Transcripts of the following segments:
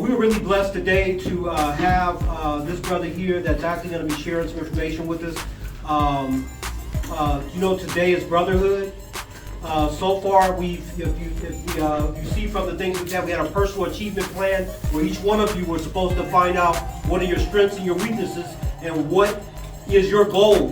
we were really blessed today to have this brother here that's actually going to be sharing some information with us. Today is Brotherhood. So far, if you see from the things we had a personal achievement plan where each one of you were supposed to find out what are your strengths and your weaknesses and what is your goal.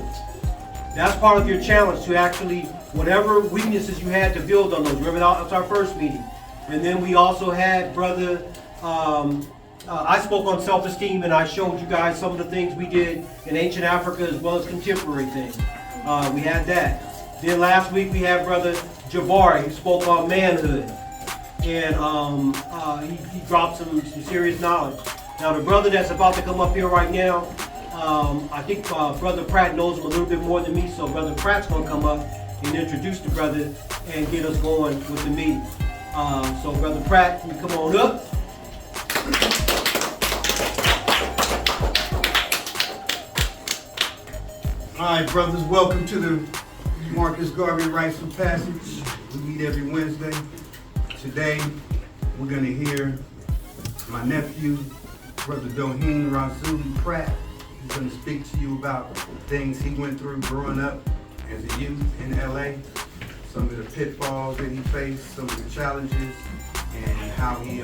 That's part of your challenge, to actually, whatever weaknesses you had, to build on those. Remember, that's our first meeting. And then we also had Brother, I spoke on self-esteem, and I showed you guys some of the things we did in ancient Africa as well as contemporary things. We had that. Then last week we had Brother Jabari, who spoke on manhood. And he dropped some serious knowledge. Now the brother that's about to come up here right now, I think Brother Pratt knows him a little bit more than me, so Brother Pratt's going to come up and introduce the brother and get us going with the meeting. So Brother Pratt, can you come on up? All right, brothers, welcome to the Marcus Garvey Rites and Passage. We meet every Wednesday. Today, we're going to hear my nephew, Brother Doheen Rasuli Pratt. He's going to speak to you about things he went through growing up as a youth in LA, some of the pitfalls that he faced, some of the challenges, and how he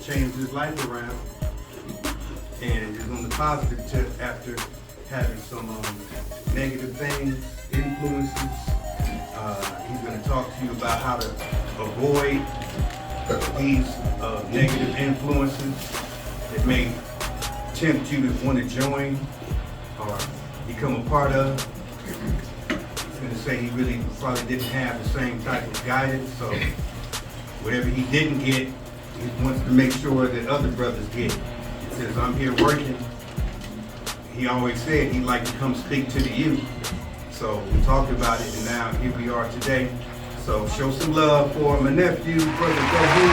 changed his life around. And he's on the positive tip after having some negative things, influences. He's going to talk to you about how to avoid these negative influences that may tempt you to want to join or become a part of. He's going to say he really probably didn't have the same type of guidance, so whatever he didn't get, he wants to make sure that other brothers get. He says, I'm here working. He always said he'd like to come speak to the youth. So we talked about it, and now here we are today. So show some love for my nephew, Brother Doheen.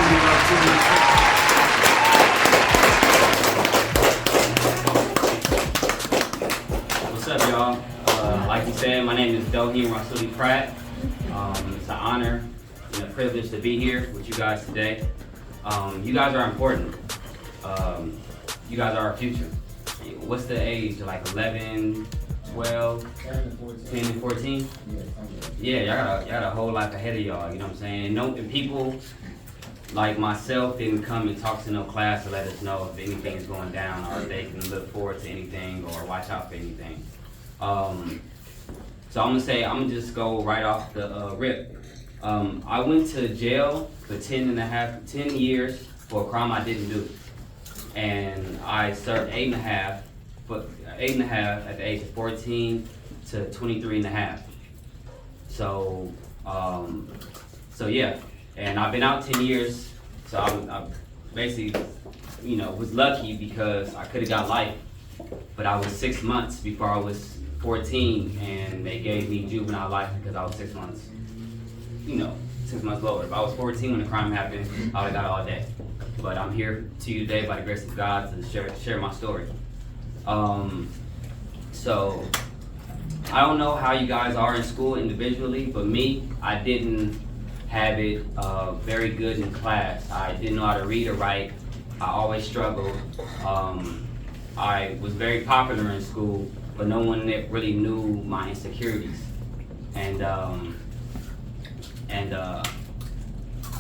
What's up, y'all? Like you said, my name is Doheen Rasuli Pratt. It's an honor and a privilege to be here with you guys today. You guys are important. You guys are our future. What's the age? Like 11, 12, 10 and 14? Yeah, y'all got a whole life ahead of y'all, you know what I'm saying? And people like myself didn't come and talk to no class to let us know if anything is going down or if they can look forward to anything or watch out for anything. So I'm gonna just go right off the rip. I went to jail for 10 years for a crime I didn't do. And I served 8.5 at the age of 14 to 23.5. So yeah, and I've been out 10 years, so I basically, was lucky because I could have got life, but I was 6 months before I was 14, and they gave me juvenile life because I was 6 months, 6 months lower. If I was 14 when the crime happened, I would have got all day. But I'm here to you today by the grace of God to share my story. So I don't know how you guys are in school individually, but me, I didn't have it very good in class. I didn't know how to read or write. I always struggled. I was very popular in school, but no one really knew my insecurities. And I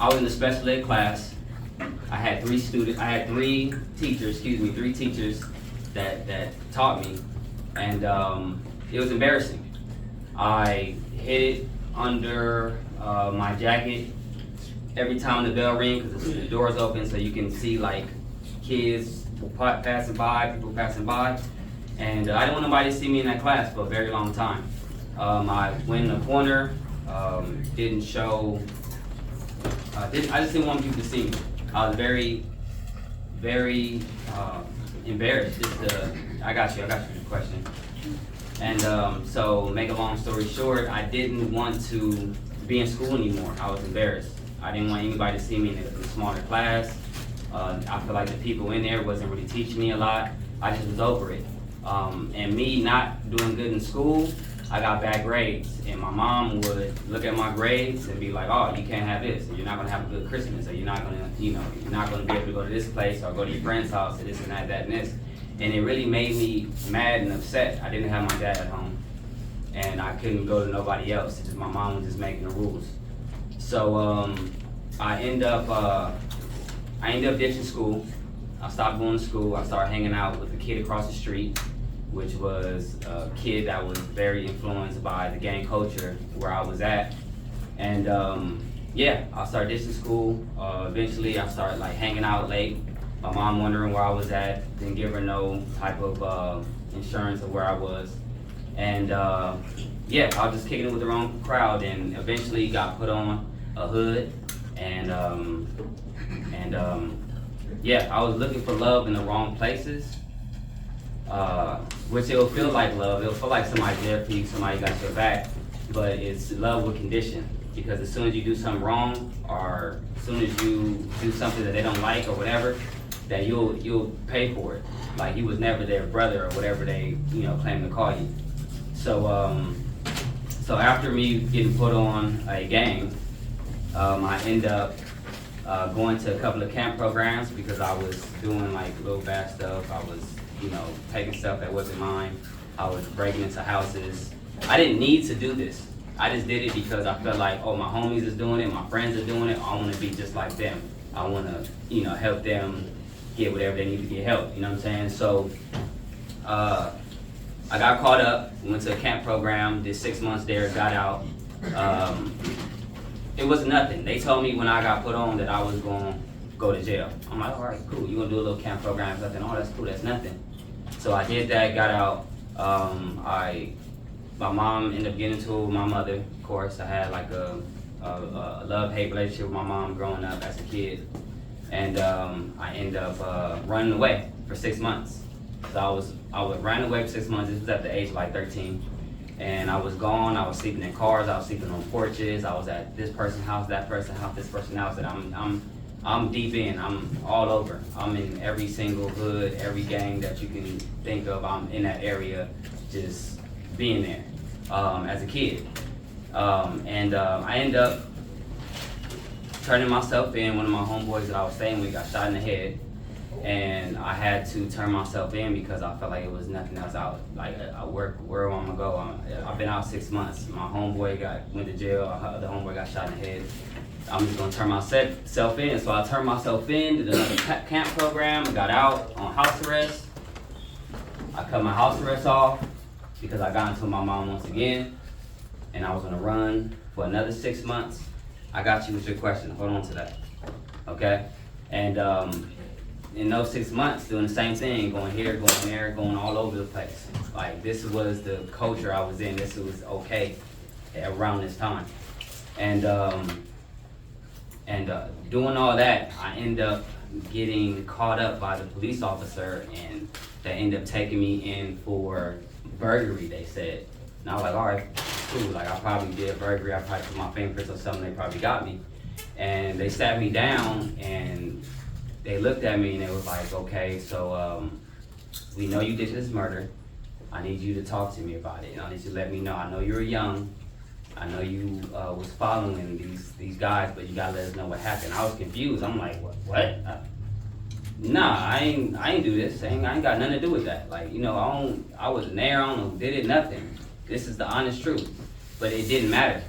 was in the special ed class. I had three teachers that taught me, and it was embarrassing. I hid it under my jacket every time the bell rings because the door's open so you can see like kids passing by, people passing by, and I didn't want nobody to see me in that class for a very long time. I went in a corner, didn't show. I just didn't want people to see me. I was very, very embarrassed. I got you the question. And so, make a long story short, I didn't want to be in school anymore. I was embarrassed. I didn't want anybody to see me in a smaller class. I feel like the people in there wasn't really teaching me a lot. I just was over it. And me not doing good in school, I got bad grades, and my mom would look at my grades and be like, oh, you can't have this, or you're not gonna have a good Christmas, or you're not gonna, you know, you're not gonna be able to go to this place, or go to your friend's house, or this and that, and this. And it really made me mad and upset. I didn't have my dad at home, and I couldn't go to nobody else. It's just my mom was just making the rules. So I end up ditching school. I stopped going to school. I started hanging out with the kid across the street, which was a kid that was very influenced by the gang culture where I was at. And yeah, I started ditching school. Eventually I started like hanging out late. My mom wondering where I was at, didn't give her no type of insurance of where I was. And yeah, I was just kicking it with the wrong crowd, and eventually got put on a hood. And yeah, I was looking for love in the wrong places. Which it'll feel like love. It'll feel like somebody's there for you, somebody got your back. But it's love with condition. Because as soon as you do something wrong, or as soon as you do something that they don't like or whatever, that you'll pay for it. Like you was never their brother or whatever they, you know, claim to call you. So so after me getting put on a gang, I end up going to a couple of camp programs because I was doing like little bad stuff. I was, you know, taking stuff that wasn't mine. I was breaking into houses. I didn't need to do this. I just did it because I felt like, oh, my homies is doing it, my friends are doing it. I want to be just like them. I want to, you know, help them get whatever they need to get help. You know what I'm saying? So I got caught up, went to a camp program, did 6 months there, got out. It was nothing. They told me when I got put on that I was going to go to jail. I'm like, all right, cool. You're going to do a little camp program, nothing. Oh, that's cool. That's nothing. So I did that, got out. My mom ended up getting into it with my mother, of course. I had like a love-hate relationship with my mom growing up as a kid. And I ended up running away for 6 months. So I was running away for 6 months. This was at the age of like 13. And I was gone. I was sleeping in cars. I was sleeping on porches. I was at this person's house, that person's house, this person's house. And I'm deep in. I'm all over. I'm in every single hood, every gang that you can think of. I'm in that area, just being there as a kid. I ended up turning myself in. One of my homeboys that I was staying with got shot in the head. And I had to turn myself in because I felt like it was nothing else out. Like, where am I gonna go? I've been out 6 months. My homeboy went to jail. The homeboy got shot in the head. I'm just gonna turn myself in. So I turned myself in, did another camp program, got out on house arrest. I cut my house arrest off because I got into my mom once again, and I was gonna run for another 6 months. I got you with your question. Hold on to that. Okay? And in those 6 months, doing the same thing, going here, going there, going all over the place. Like, this was the culture I was in. This was okay around this time. And doing all that, I end up getting caught up by the police officer, and they end up taking me in for burglary, they said. And I was like, all right, cool. Like, I probably did burglary. I probably put my fingerprints on something. They probably got me. And they sat me down, and they looked at me, and they was like, okay, so we know you did this murder. I need you to talk to me about it. And I need you to let me know. I know you were young. I know you was following these guys, but you gotta let us know what happened. I was confused. I'm like, what? Nah, I ain't do this. I ain't got nothing to do with that. Like, you know, I wasn't there. I don't did it, nothing. This is the honest truth. But it didn't matter.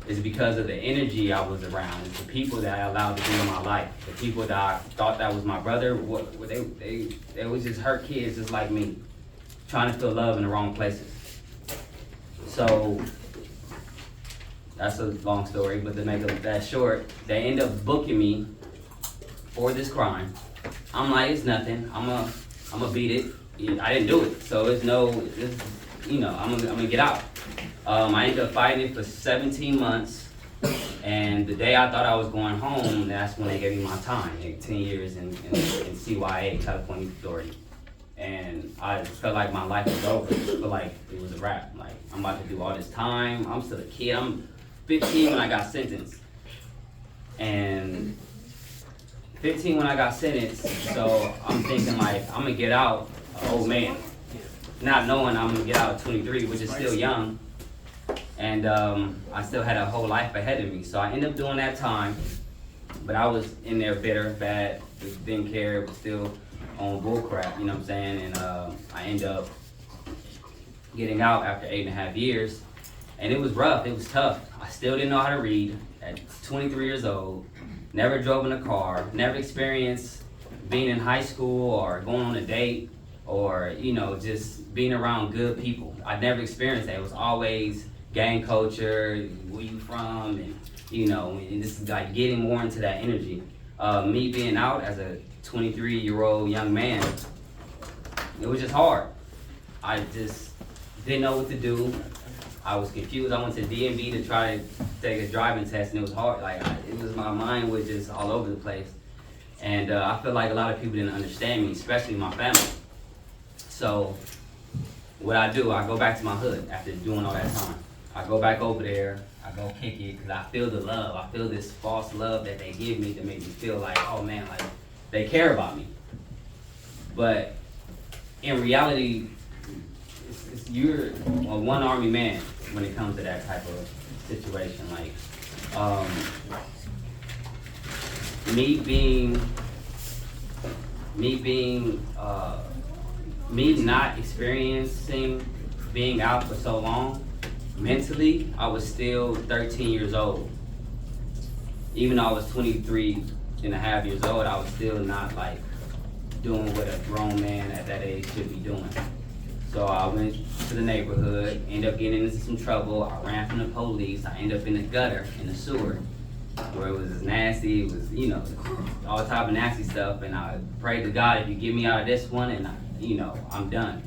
It's because of the energy I was around. It's the people that I allowed to be in my life. The people that I thought that was my brother. They was just hurt kids just like me, trying to feel love in the wrong places. So that's a long story, but to make that short, they end up booking me for this crime. I'm like, it's nothing. I'm gonna beat it. I didn't do it, so I'm gonna get out. I ended up fighting it for 17 months, and the day I thought I was going home, that's when they gave me my time, 10 years in CYA, California Authority. And I felt like my life was over. I felt like it was a wrap. Like, I'm about to do all this time. I'm still a kid. I'm 15 when I got sentenced. And 15 when I got sentenced, so I'm thinking like, I'm gonna get out an old man. Not knowing I'm gonna get out at 23, which is still young. And I still had a whole life ahead of me. So I ended up doing that time, but I was in there bitter, bad, just didn't care, was still on bull crap, you know what I'm saying? And I ended up getting out after 8.5 years. And it was rough, it was tough. I still didn't know how to read at 23 years old, never drove in a car, never experienced being in high school or going on a date or, you know, just being around good people. I never experienced that. It was always gang culture, where you from, and, you know, and this is like getting more into that energy. Me being out as a 23-year-old young man, it was just hard. I just didn't know what to do. I was confused. I went to DMV to try to take a driving test, and it was hard. Like, my mind was just all over the place. And I feel like a lot of people didn't understand me, especially my family. So what I do, I go back to my hood after doing all that time. I go back over there, I go kick it, because I feel the love. I feel this false love that they give me to make me feel like, oh man, like they care about me. But in reality, you're a one-army man when it comes to that type of situation. Like, me not experiencing being out for so long, mentally, I was still 13 years old. Even though I was 23.5 years old, I was still not like doing what a grown man at that age should be doing. So I went to the neighborhood, ended up getting into some trouble. I ran from the police. I ended up in the gutter, in the sewer, where it was nasty. It was, you know, all type of nasty stuff. And I prayed to God, if you get me out of this one, and I'm done.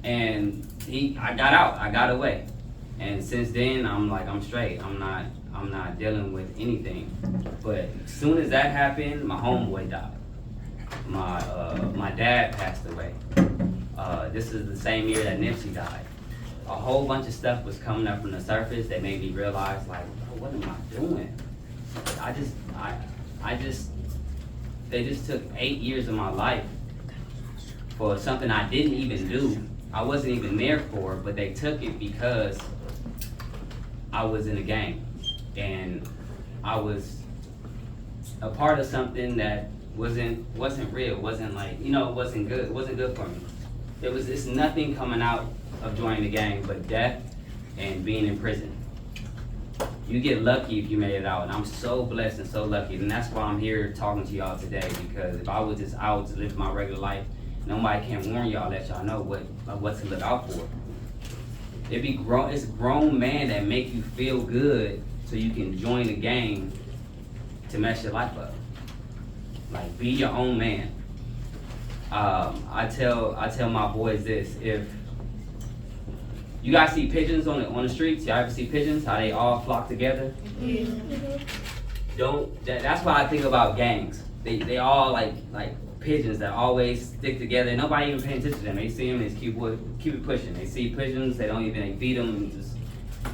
And I got out. I got away. And since then, I'm like, I'm straight. I'm not dealing with anything. But as soon as that happened, my homeboy died. My dad passed away. This is the same year that Nipsey died. A whole bunch of stuff was coming up from the surface that made me realize, like, oh, what am I doing? They just took 8 years of my life for something I didn't even do. I wasn't even there for, but they took it because I was in a gang. And I was a part of something that wasn't real, wasn't like, it wasn't good. It wasn't good for me. It's nothing coming out of joining the gang but death and being in prison. You get lucky if you made it out, and I'm so blessed and so lucky, and that's why I'm here talking to y'all today, because if I was just out to live my regular life, nobody can warn y'all, let y'all know what to look out for. It's grown men that make you feel good so you can join the gang to mess your life up. Like, be your own man. I tell my boys this: if you guys see pigeons on the streets, y'all ever see pigeons? How they all flock together? Yeah. That's why I think about gangs. They all like pigeons that always stick together. Nobody even paying attention to them. They see them, they just keep it pushing. They see pigeons, they feed them.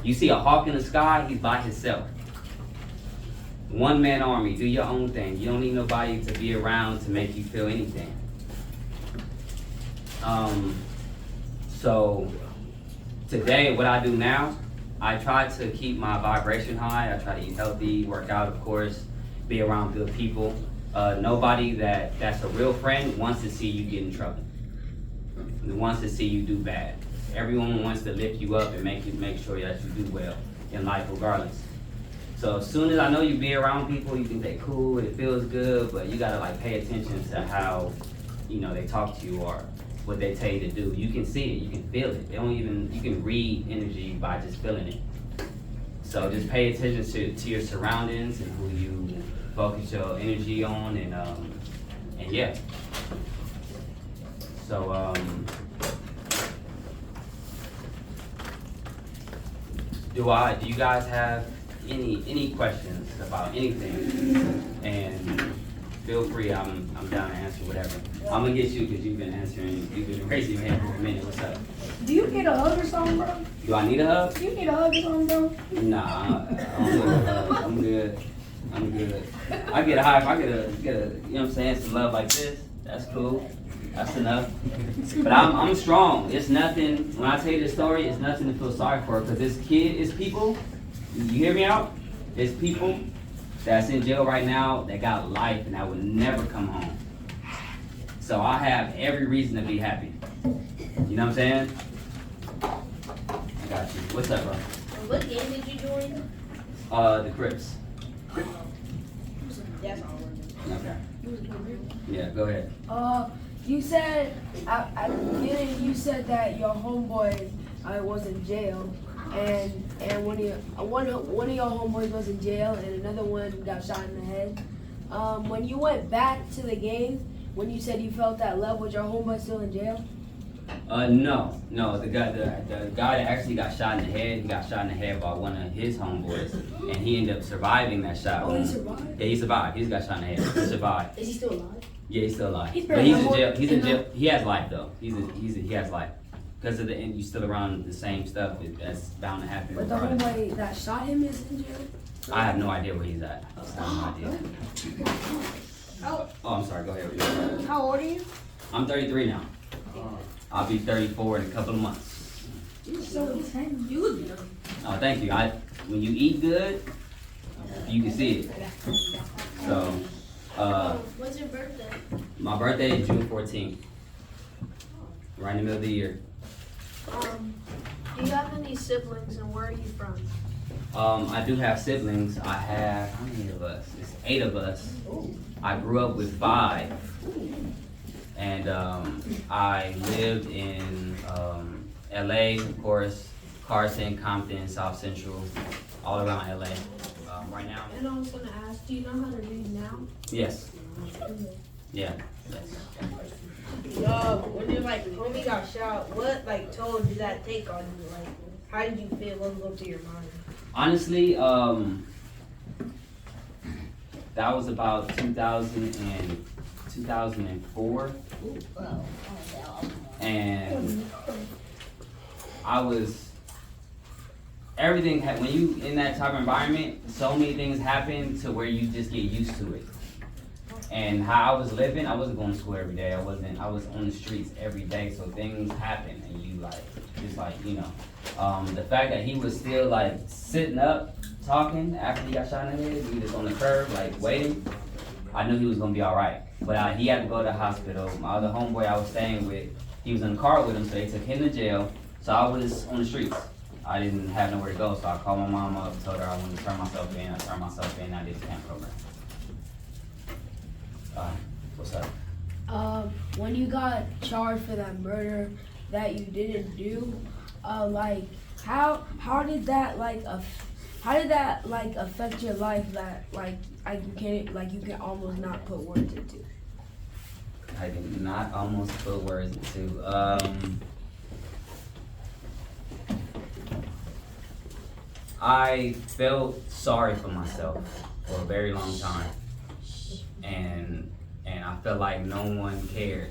You see a hawk in the sky, he's by himself. One man army, do your own thing. You don't need nobody to be around to make you feel anything. So today, what I do now, I try to keep my vibration high. I try to eat healthy, work out, of course, be around good people. Nobody that's a real friend wants to see you get in trouble. Wants to see you do bad. Everyone wants to lift you up and make sure that you do well in life, regardless. So as soon as I know you be around people, you think they cool, it feels good, but you gotta pay attention to how they talk to you or what they tell you to do. You can see it, you can feel it. You can read energy by just feeling it. So just pay attention to your surroundings and who you focus your energy on, and yeah. So do you guys have any questions about anything? And feel free, I'm down to answer whatever. I'm gonna get you because you've been raising your hand for a minute. What's up? Do you need a hug or something, bro? Do I need a hug? You need a hug or something, bro? Nah, I'm good. I get a high if I get a, you know what I'm saying, some love like this. That's cool. That's enough. But I'm strong. It's nothing, when I tell you this story, it's nothing to feel sorry for, because this kid is people, you hear me out? There's people that's in jail right now that got life and that would never come home. So I have every reason to be happy. You know what I'm saying? I got you. What's up, bro? What game did you join? The Crips. That's all we're doing. Okay. Yeah, go ahead. You said at the beginning you said that your homeboy was in jail, and one of your homeboys was in jail, and another one got shot in the head. When you went back to the game, when you said you felt that love, was your homeboy still in jail? No. The guy that actually got shot in the head, he got shot in the head by one of his homeboys, and he ended up surviving that shot. Oh, he survived? Yeah, he survived. He just got shot in the head. He survived. Is he still alive? Yeah, he's still alive. He's But he's in probably jail. He's in more- jail. He has life though. He has life. Because of the end, you still around the same stuff. That's bound to happen. But the regardless. homeboy that shot him is in jail? I have no idea where he's at. I have no idea. How, Oh, I'm sorry. Go ahead. how old are you? I'm 33 now. I'll be 34 in a couple of months. So you look young. Oh, thank you. When you eat good, you can see it. So, When's your birthday? my birthday is June 14th. Right in the middle of the year. Do you have any siblings and where are you from? I do have siblings. I have, how many of us? It's 8 of us. I grew up with 5. And I lived in LA, of course, Carson, Compton, South Central, all around LA. Right now, And I was gonna ask, do you know how to read now? yes. Yeah, yes. When your homie got shot, what toll did that take on you? Like, how did you feel? What was going through your mind? Honestly, that was about 2004. And I was, everything had, when you in that type of environment, so many things happen to where you just get used to it. And how I was living, I wasn't going to school every day. I was on the streets every day, so things happen and you the fact that he was still sitting up talking after he got shot in the head, he was on the curb waiting, I knew he was gonna be all right. But he had to go to the hospital. My other homeboy I was staying with, he was in the car with him, so they took him to jail. So I was on the streets. I didn't have nowhere to go, so I called my mom up, told her I wanted to turn myself in. I turned myself in, I did the camp program. What's up? When you got charged for that murder that you didn't do, how did that affect your life that you can almost not put words into? I did not almost put words into. I felt sorry for myself for a very long time, and I felt like no one cared,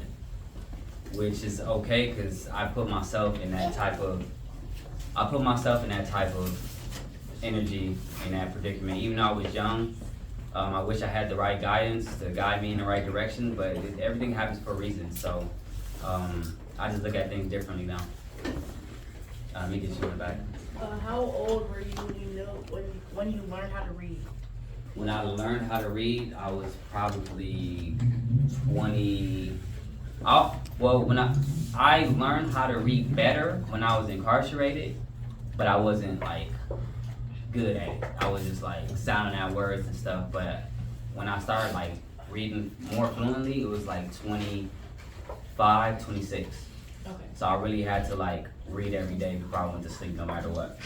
which is okay because I put myself in that type of energy, in that predicament. Even though I was young, I wish I had the right guidance to guide me in the right direction, but everything happens for a reason. So I just look at things differently now. Let me get you in the back. How old were you when you learned how to read? When I learned how to read, I was probably 20. When I learned how to read better when I was incarcerated, but I wasn't good at it. I was just sounding out words and stuff. But when I started reading more fluently, it was 25, 26. Okay. So I really had to read every day before I went to sleep, no matter what.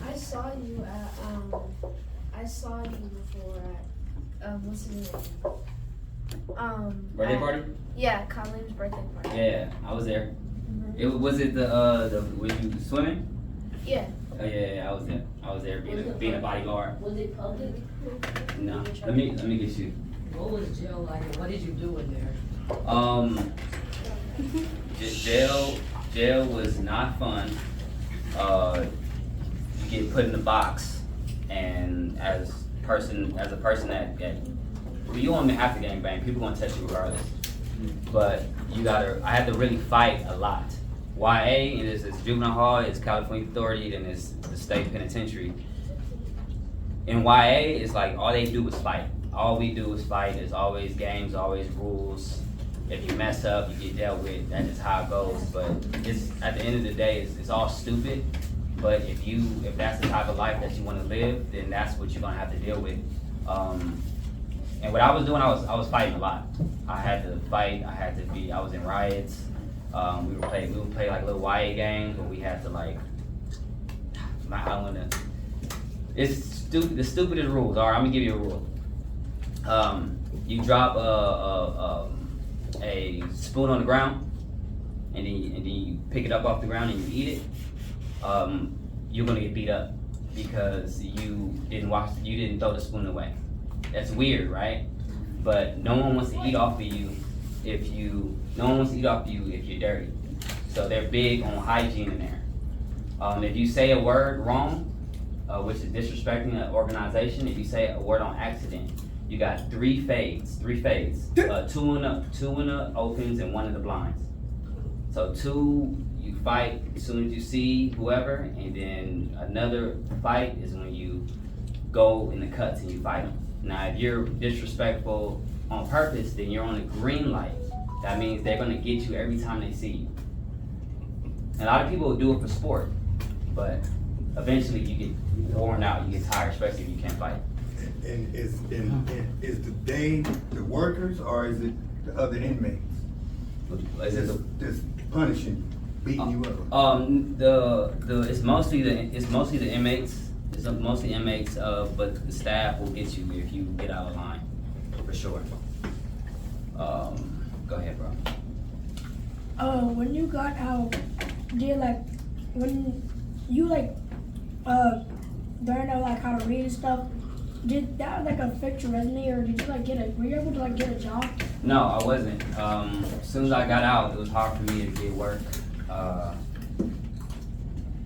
I saw you before at what's his name? Birthday party? Yeah, Colin's birthday party. Yeah, I was there. Was it the were you swimming? Yeah. Oh yeah, I was there. I was there being a bodyguard. Was it public? No, let me get you. What was jail like? What did you do in there? Jail was not fun. You get put in a box, and as a person that well, you don't even have to gangbang. People gonna touch you regardless. but I had to really fight a lot. YA is juvenile hall, it's California Authority, then it's the state penitentiary. In YA, it's like all they do is fight. All we do is fight. There's always games, always rules. If you mess up, you get dealt with. That's just how it goes. But it's at the end of the day, it's all stupid. But if that's the type of life that you want to live, then that's what you're gonna have to deal with. And what I was doing, I was fighting a lot. I had to fight. I was in riots. We would play like little YA games, but we had to like. It's stupid. The stupidest rules. All right, I'm gonna give you a rule. You drop a spoon on the ground, and then you pick it up off the ground and you eat it. You're gonna get beat up because you didn't throw the spoon away. That's weird, right? But no one wants to eat off of you if you're dirty. So they're big on hygiene in there. If you say a word wrong, which is disrespecting an organization, if you say a word on accident, you got three fades, two in the opens and one in the blinds. So two, you fight as soon as you see whoever, and then another fight is when you go in the cuts and you fight them. Now, if you're disrespectful on purpose, then you're on a green light. That means they're gonna get you every time they see you. A lot of people will do it for sport, but eventually you get worn out, you get tired, especially if you can't fight. And is the workers or is it the other inmates? That's punishing, beating you up? It's mostly the inmates. It's mostly inmates, but the staff will get you if you get out of line, for sure. Go ahead, bro. When you got out, when you learned how to read and stuff, did that affect your resume, or did you were you able to get a job? No, I wasn't. As soon as I got out, it was hard for me to get work.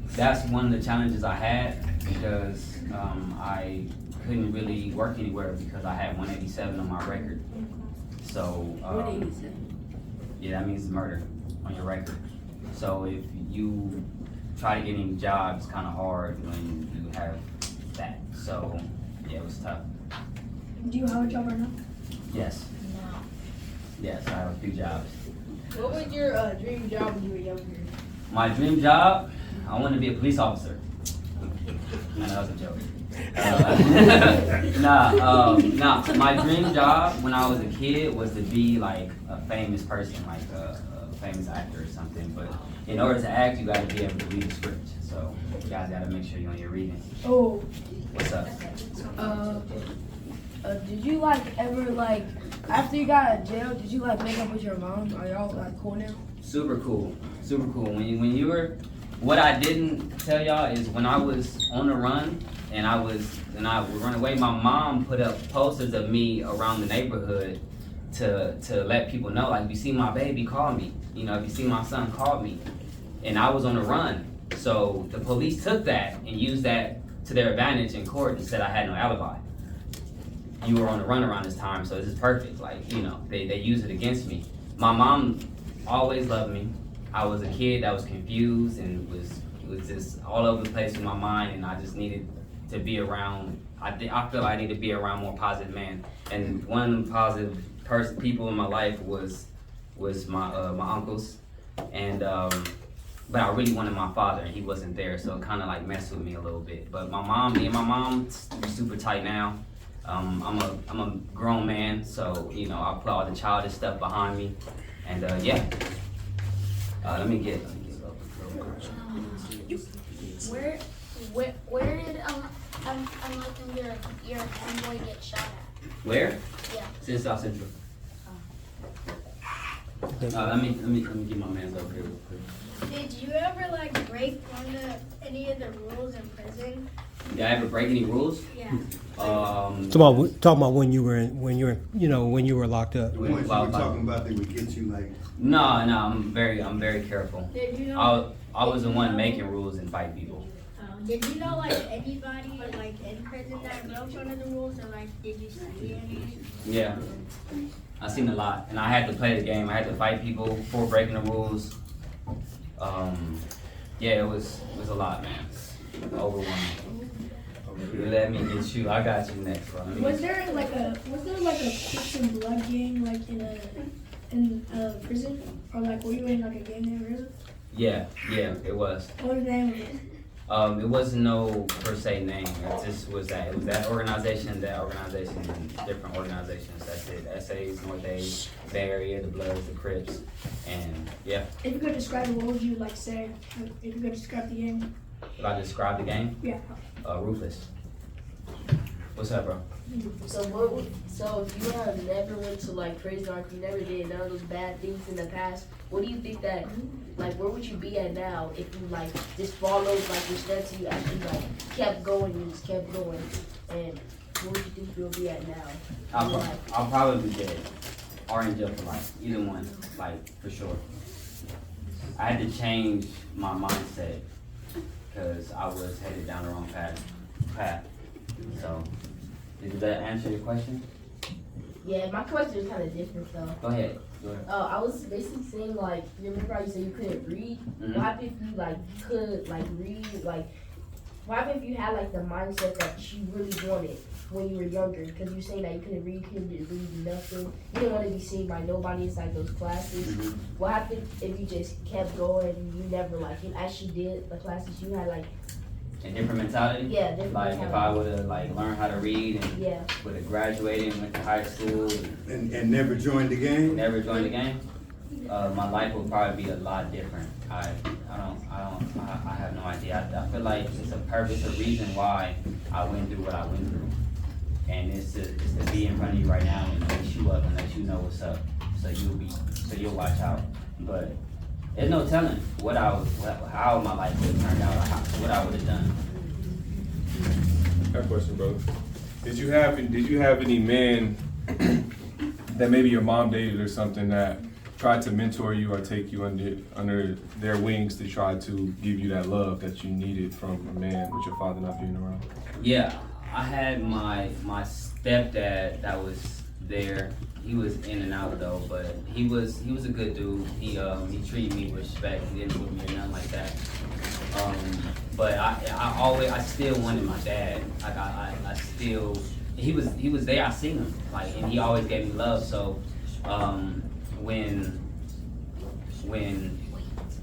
That's one of the challenges I had because I couldn't really work anywhere because I had 187 on my record. So 187. Yeah, that means murder on your record. So if you try to get any job, it's kind of hard when you have that. So yeah, it was tough. Do you have a job right now? Yes. Yes, I have a few jobs. What was your dream job when you were younger? My dream job, I wanted to be a police officer. No, that was a joke. Nah. My dream job when I was a kid was to be like a famous person, like a famous actor or something. But in order to act, you got to be able to read the script. So you guys got to make sure you're on your reading. Oh. What's up? Did you ever after you got out of jail, did you make up with your mom? Are y'all cool now? Super cool. When you were, what I didn't tell y'all is when I was on the run and I would run away, my mom put up posters of me around the neighborhood to let people know, if you see my baby, call me. If you see my son, call me. And I was on the run. So the police took that and used that to their advantage in court and said I had no alibi. You were on the run around this time, so this is perfect. They use it against me. My mom always loved me. I was a kid that was confused and was just all over the place with my mind, and I just needed to be around. I feel I need to be around more positive men. And one of the positive people in my life was my uncles, and but I really wanted my father, and he wasn't there, so it kind of messed with me a little bit. But me and my mom, we're super tight now. I'm a grown man, so I put all the childish stuff behind me, and yeah. Let me get Where did your homeboy get shot at? Where? Yeah. It's in South Central. Let me get my man's over here real quick. Did you ever break any of the rules in prison? Did I ever break any rules? Yeah. Talking about when you were locked up. The ones you were talking about, they would get you No, I'm very careful. Did you know? I was the one making rules and fight people. Did you know like anybody like in prison that broke one of the rules, or like did you see any? Yeah, I seen a lot, and I had to play the game. I had to fight people for breaking the rules. Yeah, it was a lot, man. Overwhelming. You let me get you. I got you next, bro. Was there like a Crips and Blood gang like in prison, or like were you in like a gang in prison? Yeah, it was. What was the name of it? It wasn't no per se name. It just was that. It was that organization, and different organizations. That's it. SAs, North A's, Bay Area, the Bloods, the Crips, and yeah. If you could describe it, what would you like say? If you could describe the game? If I describe the game, Yeah. ruthless. What's up, bro? So if you have never went to like prison, or if you never did none of those bad things in the past, what do you think that, like, where would you be at now if you like just followed like your steps and you actually like kept going and just kept going, and where would you think you'll be at now? I'll probably be dead or in jail for life. Either one, like for sure. I had to change my mindset because I was headed down the wrong path. So, did that answer your question? Yeah, my question was kind of different though. Go ahead. I was basically saying like, you remember how you said you couldn't read? Mhm. What happened if you like could like read? Like, what happened if you had like the mindset that you really wanted when you were younger? Because you saying that you couldn't read, read nothing. You didn't want to be seen by nobody inside those classes. Mhm. What happened if you just kept going and you never like you actually did the classes you had like? A different mentality? Yeah, different Like mentality. if I would have like learned how to read and Yeah. would have graduated and went to high school And never joined the game? never joined the game, my life would probably be a lot different. I have no idea. I feel like it's a purpose, a reason why I went through what I went through. And it's to be in front of you right now and wake you up and let you know what's up. So you'll watch out. But there's no telling how my life would have turned out, or what I would have done. I have a question, brother. Did you have any men that maybe your mom dated or something that tried to mentor you or take you under their wings to try to give you that love that you needed from a man with your father not being around? Yeah, I had my stepdad that was there. He was in and out though, but he was a good dude. He treated me with respect. He didn't whip me or nothing like that. But I still wanted my dad. Like I still, he was there. I seen him, like, and he always gave me love. So when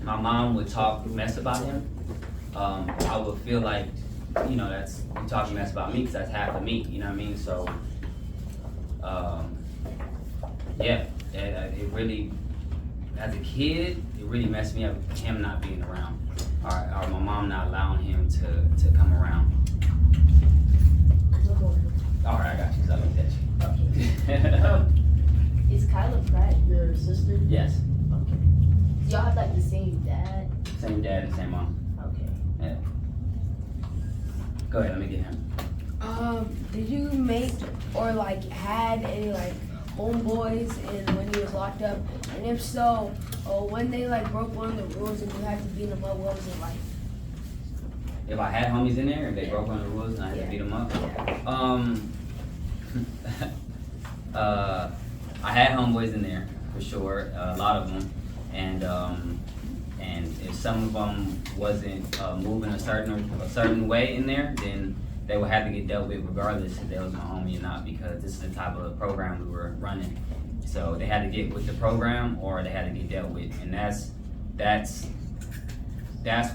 my mom would talk mess about him, I would feel like, you know, that's you talking mess about me because that's half of me. You know what I mean? So. Yeah, it really, as a kid, it really messed me up, him not being around, or my mom not allowing him to come around. All right, I got you, because I looked at you. Is Kyla Pratt your sister? Yes, Okay. Y'all have like the same dad? same dad and same mom. Okay. Yeah. Go ahead, let me get him. Did you make or like had any like homeboys and when he was locked up? And if so, when they like broke one of the rules and you had to beat them up, what was it like? If I had homies in there and they broke one of the rules and I had to beat them up, I had homeboys in there for sure, a lot of them, and if some of them wasn't moving a certain way in there, then they would have to get dealt with regardless if they was my homie or not, because this is the type of program we were running. So they had to get with the program or they had to get dealt with, and that's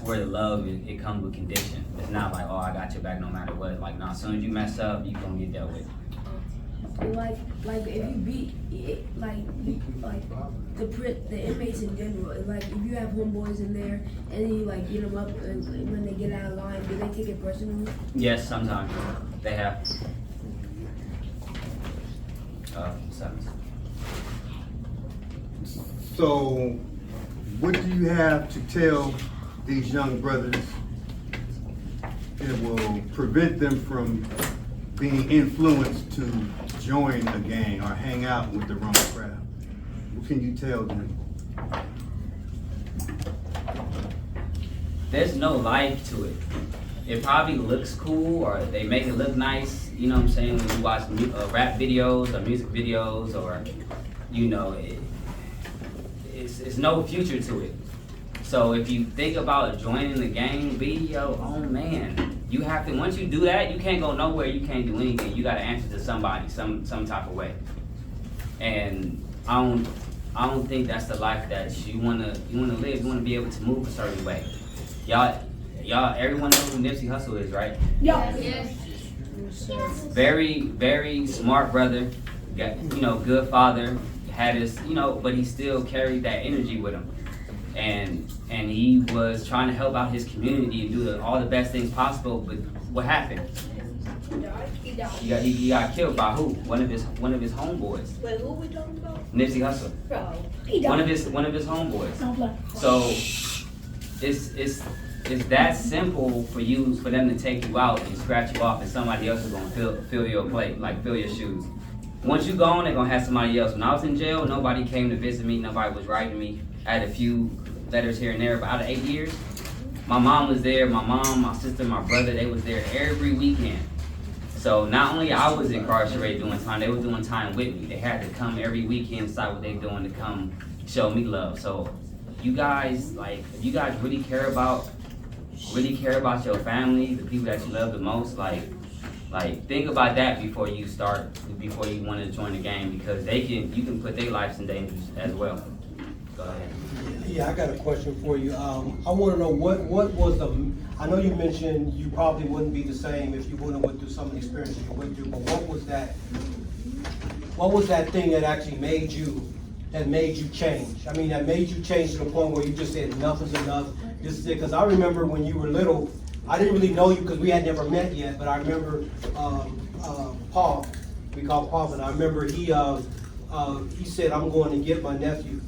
where the love it comes with condition. It's not like, oh, I got your back no matter what. Like, no, as soon as you mess up, you gonna get dealt with. Like if you beat the inmates in general, like if you have homeboys in there and you like beat them up and when they get out of line, do they take it personally? Yes, sometimes they have. Sometimes. So, what do you have to tell these young brothers that will prevent them from being influenced to join a gang or hang out with the wrong crowd? What can you tell them? There's no life to it. it probably looks cool, or they make it look nice, you know what I'm saying, when you watch rap videos or music videos, or, you know, it's no future to it. So if you think about joining the gang, be your own man. You have to, once you do that, you can't go nowhere, you can't do anything. You gotta answer to somebody, some type of way. And I don't think that's the life that you wanna live. You wanna be able to move a certain way. Y'all, everyone knows who Nipsey Hussle is, right? Yeah. Yes. Very, very smart brother. Got, you know, good father. Had his, you know, but he still carried that energy with him. And he was trying to help out his community and do all the best things possible. But what happened? He died. He got killed by who? One of his homeboys. Wait, who we talking about? Nipsey Hussle. Bro. He One died. of his homeboys. Don't play. So it's that simple for them to take you out and scratch you off, and somebody else is gonna fill your plate, like fill your shoes. Once you gone, they're gonna have somebody else. When I was in jail, nobody came to visit me, nobody was writing me. I had a few letters here and there, but out of 8 years, my mom was there, my mom, my sister, my brother, they was there every weekend. So not only I was incarcerated doing time, they were doing time with me. They had to come every weekend, decide what they doing to come show me love. So you guys, like, if you guys really care about your family, the people that you love the most, like think about that before you want to join the gang, because you can put their lives in danger as well. Go ahead. Yeah, I got a question for you. I want to know what was I know you mentioned you probably wouldn't be the same if you wouldn't have went through some of the experiences you went through, but what was that thing that actually made you change? I mean, that made you change to the point where you just said enough is enough. This is it. Because I remember when you were little, I didn't really know you because we had never met yet, but I remember Paul, we call Paul, but I remember he said, I'm going to get my nephew.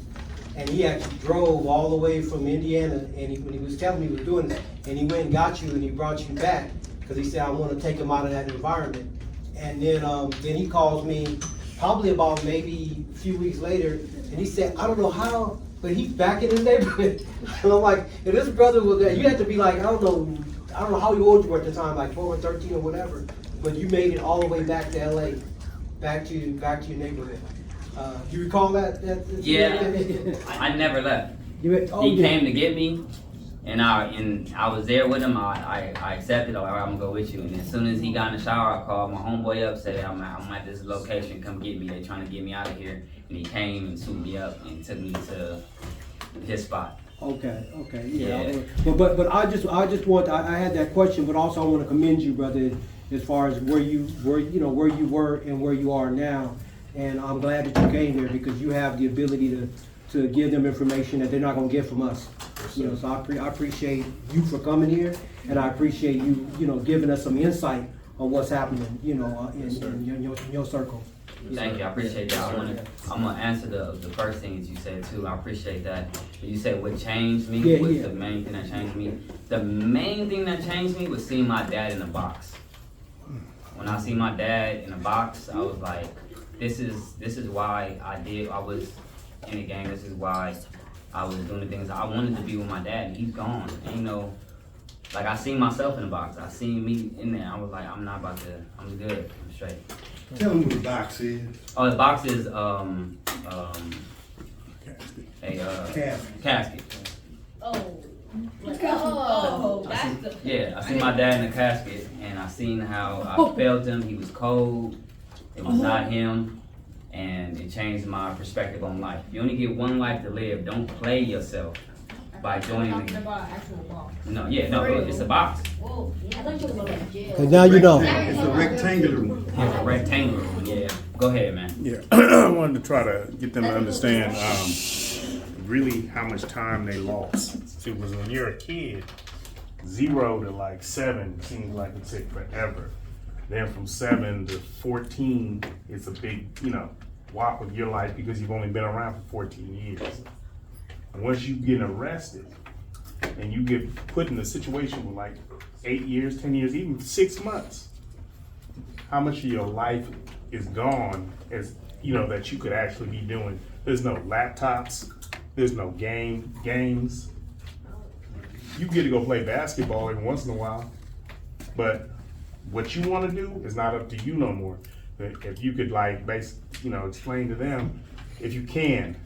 And he actually drove all the way from Indiana, and when he was telling me he was doing this, and he went and got you and he brought you back, because he said, I want to take him out of that environment. And then he calls me probably about maybe a few weeks later, and he said, I don't know how, but he's back in his neighborhood. And I'm like, if this brother was there, you had to be like, I don't know how old you were at the time, like 12 or 13 or whatever, but you made it all the way back to LA, back to your neighborhood. Do you recall that? Yeah, I never left. He Came to get me, and I was there with him. I accepted. All right, I'm gonna go with you. And as soon as he got in the shower, I called my homeboy up, said I'm at this location. Come get me. They trying to get me out of here. And he came and suited me up and took me to his spot. Okay, yeah. But I had that question, but also I want to commend you, brother, as far as where you were and where you are now. And I'm glad that you came here, because you have the ability to give them information that they're not gonna get from us. So I appreciate you for coming here, and I appreciate you, giving us some insight on what's happening, in your circle. Thank you, I appreciate that. I'm gonna answer the first thing that you said too. I appreciate that. You said what changed me, what's the main thing that changed me? The main thing that changed me was seeing my dad in a box. When I see my dad in a box, I was like, this is why I was in the gang. This is why I was doing the things. I wanted to be with my dad, and he's gone. And, like, I seen myself in the box. I seen me in there. I was like, I'm good. I'm straight. Tell them what the box is. Oh, the box is casket. I seen my dad in the casket, and I seen how I felt him. He was cold. It was not him, and it changed my perspective on life. You only get one life to live. Don't play yourself by joining the actual box. No, it's a box. Whoa, I thought you were going to jail. Cause now you know. It's a rectangular one. It's a rectangular one, yeah. Go ahead, man. Yeah, I wanted to try to get them to understand really how much time they lost. It was when you're a kid, 0 to like 7 seems like it took forever. Then from 7 to 14, it's a big, whop of your life because you've only been around for 14 years. And once you get arrested and you get put in a situation with like 8 years, 10 years, even 6 months, how much of your life is gone as, that you could actually be doing. There's no laptops, there's no games. You get to go play basketball every once in a while. But what you want to do is not up to you no more. If you could like explain to them, if you can,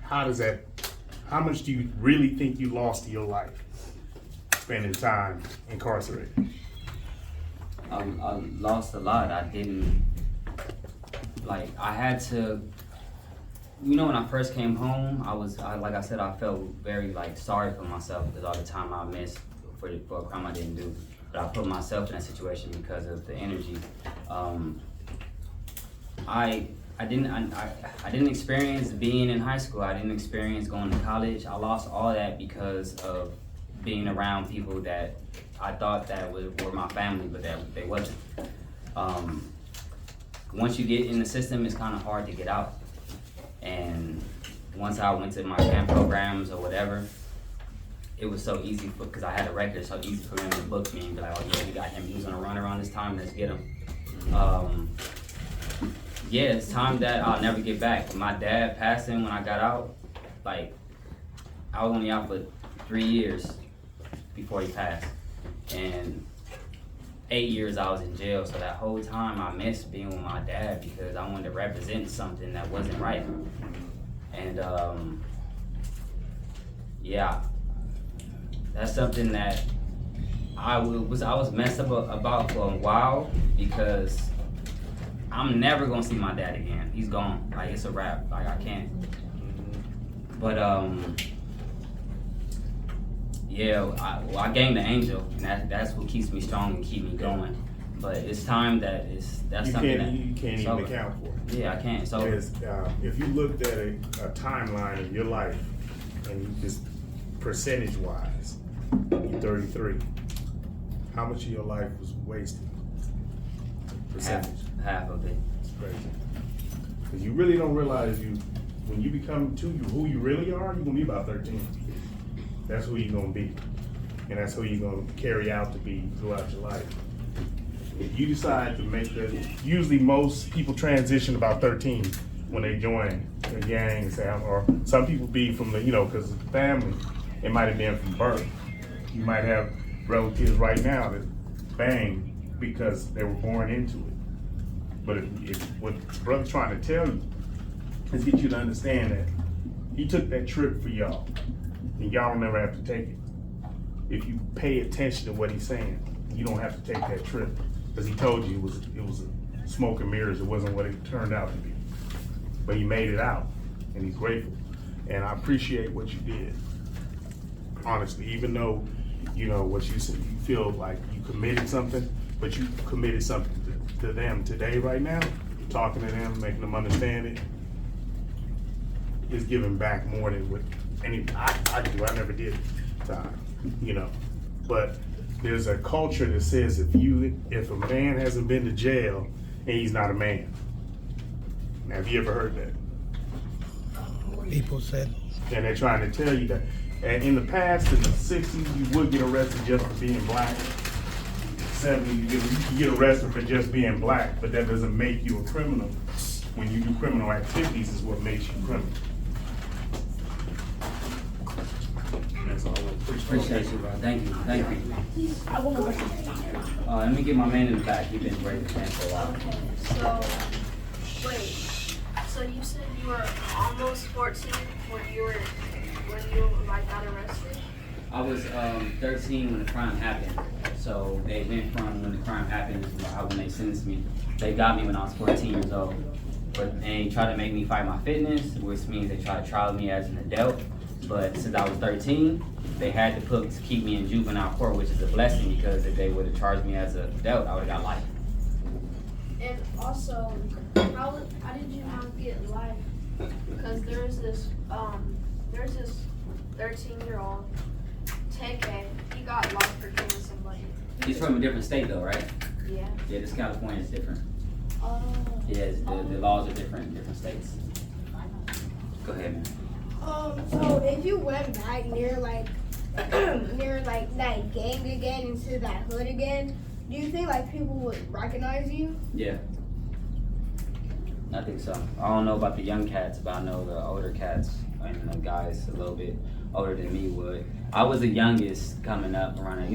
how much do you really think you lost to your life spending time incarcerated? I lost a lot. I didn't, I had to, when I first came home, like I said, I felt very sorry for myself because all the time I missed for a crime I didn't do. But I put myself in that situation because of the energy. I didn't experience being in high school. I didn't experience going to college. I lost all that because of being around people that I thought that were my family, but that they wasn't. Once you get in the system, it's kind of hard to get out. And once I went to my camp programs or whatever, it was so easy because I had a record, so easy for them to book me and be like, oh yeah, we got him. He was gonna run around this time, let's get him. Yeah, it's time that I'll never get back. My dad passing when I got out, I was only out for 3 years before he passed. And 8 years I was in jail, so that whole time I missed being with my dad because I wanted to represent something that wasn't right. And yeah, that's something that I was messed up about for a while because I'm never gonna see my dad again. He's gone. It's a wrap. I can't. But yeah, I gained the angel, and that's what keeps me strong and keep me going. But it's time that that's something that you can't even account for. Yeah, I can't. So if you looked at a timeline of your life and you just percentage-wise, you're 33. How much of your life was wasted? Percentage. Half of it. It's crazy. Because you really don't realize when you become who you really are, you're gonna be about 13. That's who you're gonna be. And that's who you're gonna carry out to be throughout your life. If you decide to make usually most people transition about 13 when they join a gang, or some people be from the, because of the family, it might have been from birth. You might have relatives right now that bang because they were born into it. But if what the brother's trying to tell you is get you to understand that he took that trip for y'all, and y'all don't never have to take it. If you pay attention to what he's saying, you don't have to take that trip because he told you it was a smoke and mirrors. It wasn't what it turned out to be. But he made it out, and he's grateful. And I appreciate what you did, honestly. Even though what you said, you feel like you committed something, but you committed something to them today, right now. Talking to them, making them understand it, is giving back more than what I do. I never did time, But there's a culture that says if a man hasn't been to jail, and he's not a man. Now, have you ever heard that? People said. And they're trying to tell you that. And in the past, in the 60s, you would get arrested just for being black. 70s, you could get arrested for just being black, but that doesn't make you a criminal. When you do criminal activities is what makes you criminal. That's all. appreciate you, bro. Thank you. I have one more question. Let me get my man in the back. He's been great for for a while. So, wait. So you said you were almost 14 when you got arrested? I was 13 when the crime happened. So they went from when the crime happened to when they sentenced me. They got me when I was 14 years old. But they tried to make me fight my fitness, which means they tried to trial me as an adult. But since I was 13, they had to keep me in juvenile court, which is a blessing because if they would have charged me as an adult, I would have got life. And also, how did you not get life? Because there's this 13-year-old, TK, he got life for killing somebody. He's from a different state though, right? Yeah. Yeah, this California is different. Oh. Yeah, the laws are different in different states. Go ahead, man. So if you went back near that gang again into that hood again, do you think like people would recognize you? Yeah. I think so. I don't know about the young cats, but I know the older cats and the guys a little bit. older than me would. I was the youngest coming up around,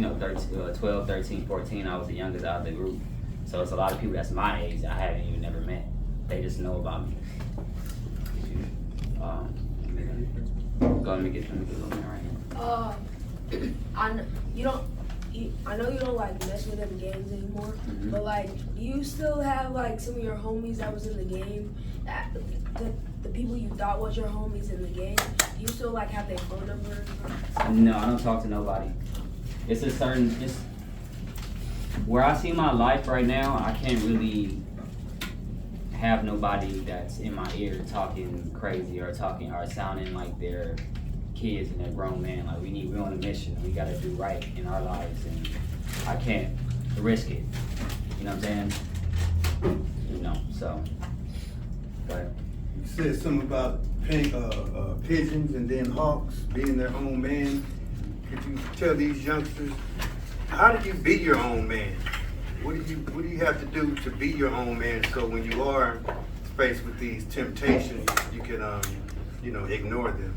12, 13, 14. I was the youngest out of the group. So it's a lot of people that's my age I haven't even never met. They just know about me. Let me get a little bit right here. I know you don't like mess with them games anymore, but like, do you still have like some of your homies that was in the game, that the people you thought was your homies in the game? Do you still like have their phone numbers? No, I don't talk to nobody. It's where I see my life right now. I can't really have nobody that's in my ear talking crazy or sounding like they're kids and they're grown men. Like we're on a mission. We gotta do right in our lives, and I can't risk it. You know what I'm saying? So. But You said something about pigeons and then hawks being their own man. Could you tell these youngsters, how do you be your own man? What do you have to do to be your own man, so when you are faced with these temptations, you can ignore them?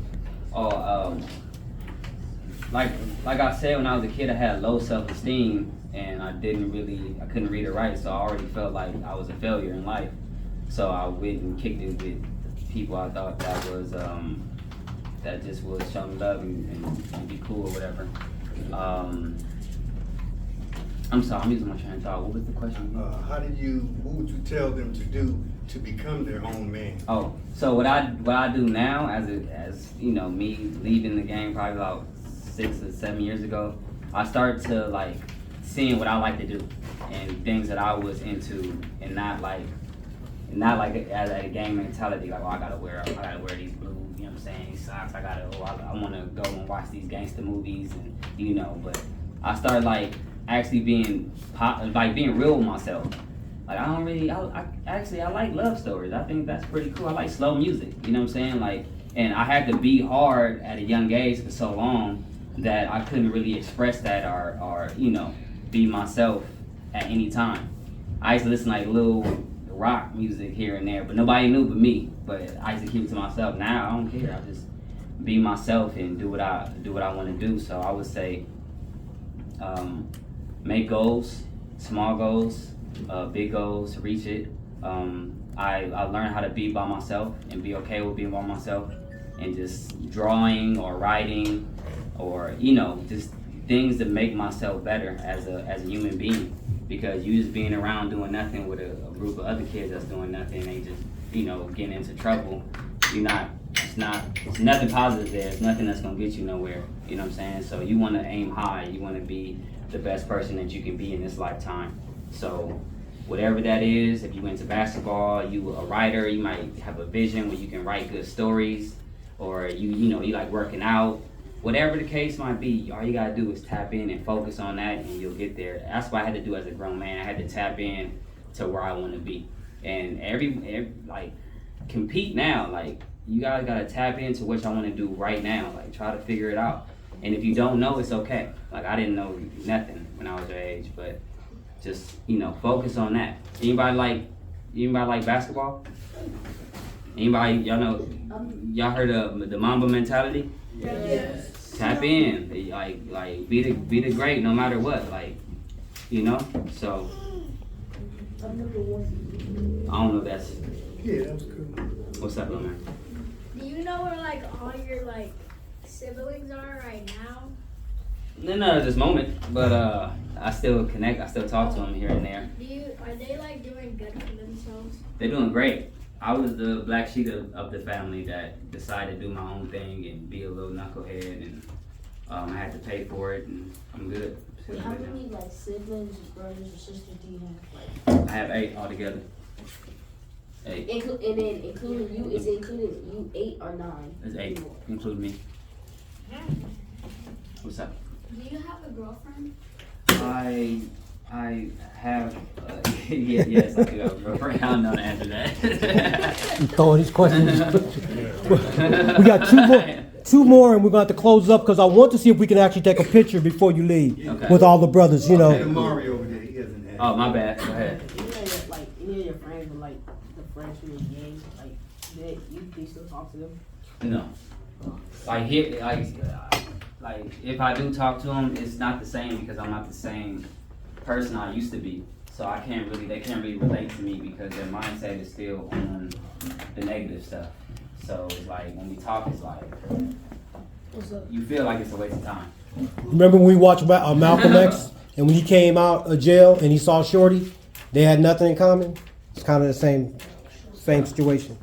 Like I said, when I was a kid, I had low self-esteem, and I couldn't read or write, so I already felt like I was a failure in life. So I went and kicked it with people I thought that just was showing love and be cool or whatever. I'm sorry, I'm losing my train of thought. What was the question again? What would you tell them to do to become their own man? Oh, so what I do now, as me leaving the game probably about 6 or 7 years ago, I start to like seeing what I like to do and things that I was into, and not like as a game mentality, like, oh, I gotta wear these blue, you know what I'm saying, socks. I want to go and watch these gangster movies, and but I started like actually being real with myself. Like I like love stories. I think that's pretty cool. I like slow music, you know what I'm saying? Like, and I had to be hard at a young age for so long that I couldn't really express that or be myself at any time. I used to listen to like little rock music here and there, but nobody knew but me. But I used to keep it to myself. Now I don't care. I just be myself and do what I want to do. So I would say, make goals, small goals, big goals, reach it. I learned how to be by myself and be okay with being by myself, and just drawing or writing or just things that make myself better as a human being. Because you just being around doing nothing with a group of other kids that's doing nothing, they just getting into trouble. It's nothing positive there. It's nothing that's gonna get you nowhere. You know what I'm saying? So you want to aim high. You want to be the best person that you can be in this lifetime. So whatever that is, if you into basketball, you a writer, you might have a vision where you can write good stories, or you like working out. Whatever the case might be, all you gotta do is tap in and focus on that, and you'll get there. That's what I had to do as a grown man. I had to tap in to where I want to be, and every compete now. Like, you guys gotta tap into what y'all want to do right now. Like, try to figure it out. And if you don't know, it's okay. Like, I didn't know nothing when I was your age, but just focus on that. Anybody like basketball? Anybody y'all heard of the Mamba mentality? Yes. Tap in, like be the great no matter what, So I don't know if that's. Yeah, that was cool. What's up, little man? Do you know where like all your like siblings are right now? Not at this moment, but I still connect. I still talk to them here and there. Are they like doing good for themselves? They're doing great. I was the black sheep of the family that decided to do my own thing and be a little knucklehead, and I had to pay for it, and I'm good. Wait, how many like siblings, brothers, or sisters do you have? I have 8 altogether. 8. And then including you, is it including you 8 or 9? It's 8, including me. What's up? Do you have a girlfriend? I have, yes, I do have a girlfriend. I don't know the answer to that. You throwing these questions. We got two more, and we're going to have to close up because I want to see if we can actually take a picture before you leave with all the brothers, Mario over there, he hasn't asked. Oh, my bad. Go ahead. Any of your friends were like the friends from your gang, like you still talk to them? No. Like if I do talk to them, it's not the same because I'm not the same person I used to be. So they can't really relate to me because their mindset is still on the negative stuff. So it's like when we talk, it's like you feel like it's a waste of time. Remember when we watched Malcolm X, and when he came out of jail and he saw Shorty, they had nothing in common. It's kind of the same situation.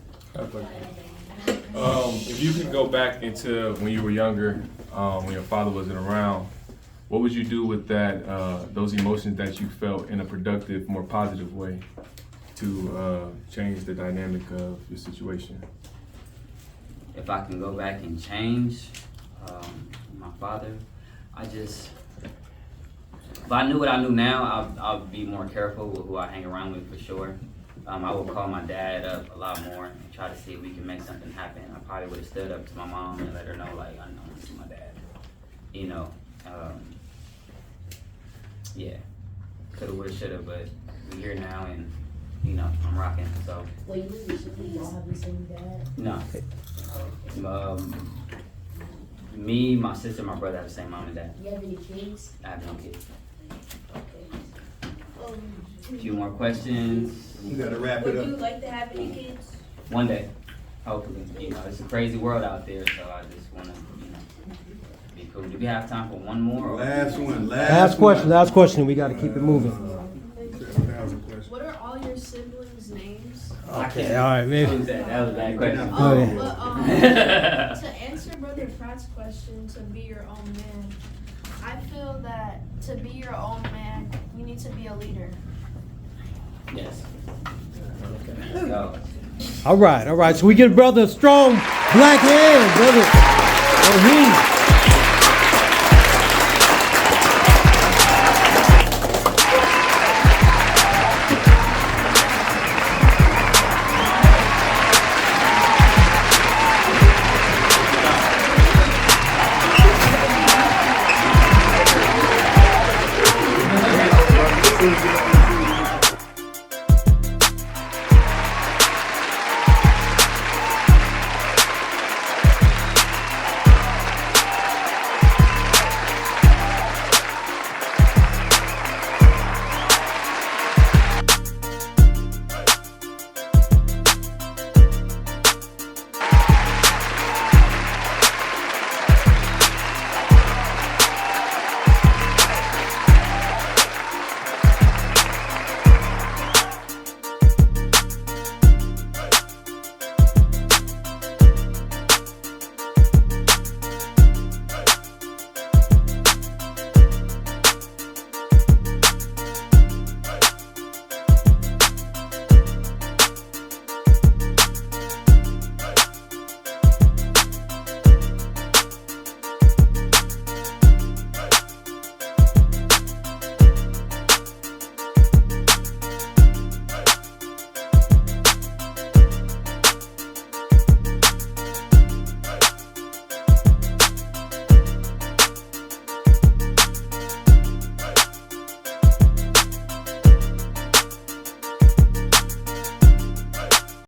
If you could go back into when you were younger, when your father wasn't around, what would you do with that, those emotions that you felt in a productive, more positive way to change the dynamic of your situation? If I can go back and change my father, if I knew what I knew now, I'll be more careful with who I hang around with for sure. I would call my dad up a lot more and try to see if we can make something happen. I probably would have stood up to my mom and let her know, like, I know this is my dad. You know, yeah, coulda, woulda, shoulda, but we're here now and, you know, I'm rocking, so. Well, you recently all have the same dad? No. Me, my sister, my brother have the same mom and dad. Do you have any kids? I have no kids. Okay. A few more questions. You gotta wrap it Would up. you like to have any kids? One day, hopefully. You know, it's a crazy world out there, so I just wanna, you know, be cool. Do we have time for one more? Or? Last one. Last question. We got to keep it moving. What are all your siblings' names? Okay, all right, maybe. That was a bad question. Okay. To answer Brother Pratt's question, to be your own man, I feel that to be your own man, you need to be a leader. Yes. Go. All right. So we give brother a strong black hand, brother. Doheen. Thank you.